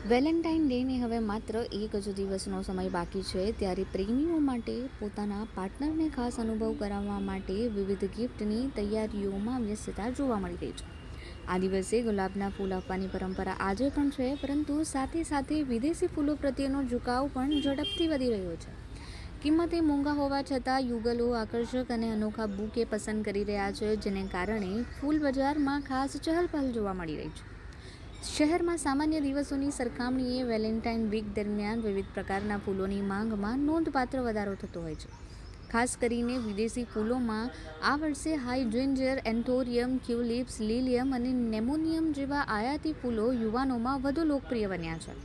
Valentine ડેને હવે માત્ર એક જ દિવસનો સમય બાકી છે, ત્યારે પ્રેમીઓ માટે પોતાના પાર્ટનરને ખાસ અનુભવ કરાવવા માટે વિવિધ ગિફ્ટની તૈયારીઓમાં વ્યસ્તતા જોવા મળી રહી છે. આ દિવસે ગુલાબના ફૂલ આપવાની પરંપરા આજે પણ છે, પરંતુ સાથે સાથે વિદેશી ફૂલો પ્રત્યેનો ઝુકાવ પણ ઝડપથી વધી રહ્યો છે. કિંમતે મોંઘા હોવા છતાં યુગલો આકર્ષક અને અનોખા બુકે પસંદ કરી રહ્યા છે, જેને કારણે ફૂલ બજારમાં ખાસ ચહલપહલ જોવા મળી રહી છે. શહેરમાં સામાન્ય દિવસોની સરખામણીએ વેલેન્ટાઇન વીક દરમિયાન વિવિધ પ્રકારના ફૂલોની માંગમાં નોંધપાત્ર વધારો થતો હોય છે. ખાસ કરીને વિદેશી ફૂલોમાં આ વર્ષે હાઇડ્રેન્જર, એન્થોરિયમ, ટ્યુલિપ્સ, લિલિયમ અને નેમોનિયમ જેવા આયાતી ફૂલો યુવાનોમાં વધુ લોકપ્રિય બન્યા છે.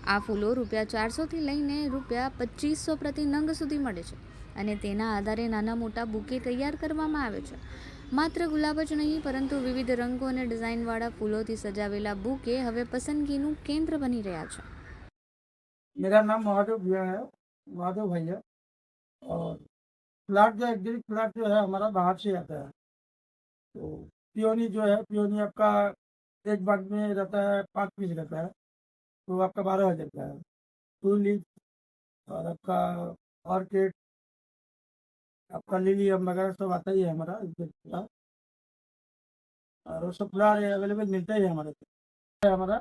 આ ફૂલો ₹400થી લઈને ₹2500 પ્રતિ નંગ સુધી મળે છે અને તેના આધારે નાના મોટા બુકે તૈયાર કરવામાં આવે છે. માત્ર ગુલાબ જ નહીં, પરંતુ વિવિધ રંગો અને ડિઝાઇનવાળા ફૂલોથી સજાવેલા બુકે હવે પસંદગીનું કેન્દ્ર બની રહ્યા છે. मेरा नाम महादेव भैया है, महादेव भैया। और प्लाट जो एग्जैक्ट प्लाट जो है हमारा बाहर से आता है। तो पियोनी जो है, पियोनी आपका एक बाग में रहता है, 5 पीस रहता है, तो आपका 12,000 का है। टूलिप और आपका ऑर्किड, आपका लिलियम वगैरह सब आता ही है हमारा एग्जैक्ट प्लाट। और वो सब प्लाट अवेलेबल मिलता ही है हमारे पास है हमारा।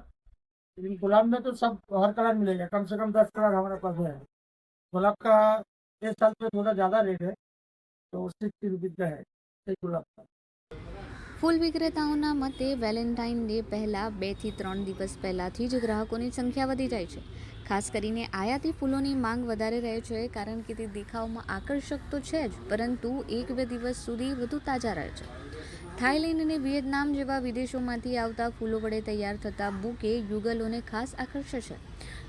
लेकिन गुलाब में तो सब हर कलर मिलेगा, कम से कम 10 कलर हमारे पास है। गुलाब का इस साल पे थोड़ा ज़्यादा रेट है, तो 60 रुपीज़ का है एक गुलाब का। ફૂલ વિક્રેતાઓના મતે વેલેન્ટાઇન ડે પહેલાં 2 થી 3 દિવસ પહેલાંથી જ ગ્રાહકોની સંખ્યા વધી જાય છે. ખાસ કરીને આયાતી ફૂલોની માંગ વધારે રહે છે, કારણ કે તે દેખાવમાં આકર્ષક તો છે જ, પરંતુ 1-2 દિવસ સુધી વધુ તાજા રહે છે. થાઇલેન્ડ અને વિયેતનામ જેવા વિદેશોમાંથી આવતા ફૂલો વડે તૈયાર થતા બુકે યુગલોને ખાસ આકર્ષે છે.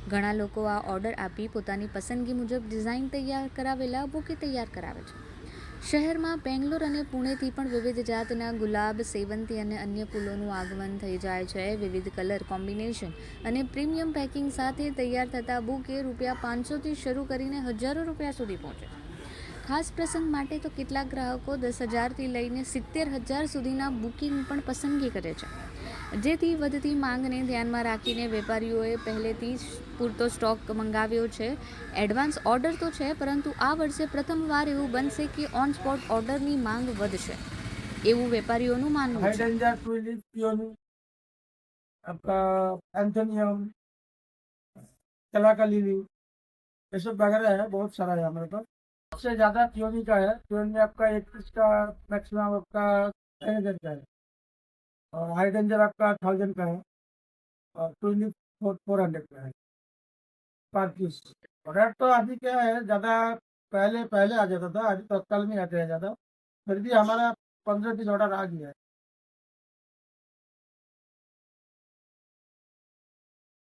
ઘણા લોકો આ ઓર્ડર આપી પોતાની પસંદગી મુજબ ડિઝાઇન તૈયાર કરાવેલા બુકે તૈયાર કરાવે છે. શહેરમાં બેંગ્લોર અને પુણેથી પણ વિવિધ જાતના ગુલાબ, સેવંતી અને અન્ય ફૂલોનું આગમન થઈ જાય છે. વિવિધ કલર કોમ્બિનેશન અને પ્રીમિયમ પેકિંગ સાથે તૈયાર થતા બુકે ₹500થી શરૂ કરીને હજારો રૂપિયા સુધી પહોંચે છે. ખાસ પ્રસંગ માટે તો કેટલાક ગ્રાહકો 10,000થી લઈને 70,000 સુધીના બુકિંગ પણ પસંદગી કરે છે. જેથી વધતી માંગને ધ્યાનમાં રાખીને વેપારીઓએ પહેલેથી જ પૂરતો સ્ટોક મંગાવ્યો છે. એડવાન્સ ઓર્ડર તો છે, પરંતુ આ વર્ષે પ્રથમવાર એવું બનશે કે ઓન સ્પોટ ઓર્ડરની માંગ વધશે, એવું વેપારીઓનું માનવું છે. हाइड्रेंजा, ट्यूलिप, पियोनी, आपका एंथोनियम, कला का लिली, ये सब वगैरह है, बहुत सारा है हमारे पास। सबसे ज़्यादा पियोनी का है। पियोनी में आपका एक पीस का मैक्सिमम आपका 10,000 का है। और हाइड्रेंजर आपका 1,000 का है। और ट्यूलिप 400 का है पर पीस। रेट तो अभी क्या है, ज़्यादा पहले पहले आ जाता था, अभी तत्काल में आते हैं ज़्यादा। फिर भी हमारा 15-20 ऑर्डर आ गया है।